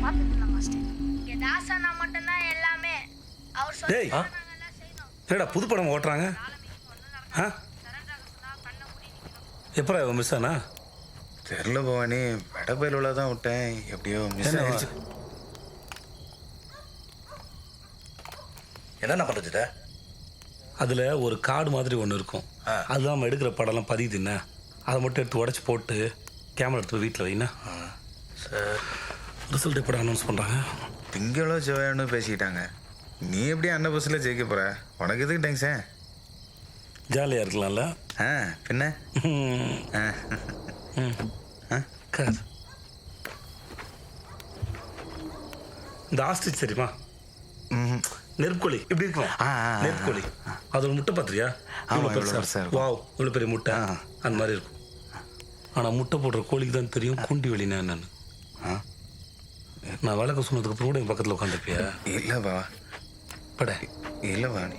பார்த்துட்டு இருந்தேன் மாஸ்டர். இங்க தாசனா மட்டும்தான் எல்லாமே. அவர் டேய் சொல்றத நாங்கெல்லாம் செய்யணும். என்னடா புது படம் ஓட்டுறாங்க ஆ எப்படா இவன் மிஸ் ஆனா தெரில பவானி, வடபயிலுள்ள தான் விட்டேன், எப்படியோ மிஸ் என்ன ஆயிடுச்சு. என்னென்ன பண்ணுறது? அதில் ஒரு கார்டு மாதிரி ஒன்று இருக்கும். அதுதான் நம்ம எடுக்கிற படம்லாம் பதியுதுண்ணே. அதை மட்டும் எடுத்து உடச்சி போட்டு கேமரா எடுத்து வீட்டில் வைண்ணா. சார் ரிசல்ட் எப்போ அனௌன்ஸ் பண்ணுறாங்க? திங்களோ செவ்வாயோன்னு பேசிக்கிட்டாங்க. நீ எப்படி அண்ணன் பஸ்ஸில் ஜெயிக்க போகிற? உனக்கு எதுக்கு டென்ஷன்? ஜாலியாக இருக்கலாம்ல. ஆ பின்ன ஆ. காது இந்த ஆஸ்ட்ரிச் தெரியுமா? ம். நெற்கோழி இப்படி இருக்கும். நெற்கோழி அது ஒரு முட்டை பார்த்துறியா? ஆமா, இவ்வளவு பெருசா இருக்கும். வாவ், இவ்வளோ பெரிய முட்டை அந்த மாதிரி இருக்கும். ஆனால் முட்டை போடுற கோழிக்கு தான் தெரியும் குண்டி வெளினா என்னன்னு. நான் விளக்க சொன்னதுக்கு அப்புறம் கூட எங்கள் பக்கத்தில் உட்காந்துருப்பியா? இல்லை பா, பட இல்லை பா நீ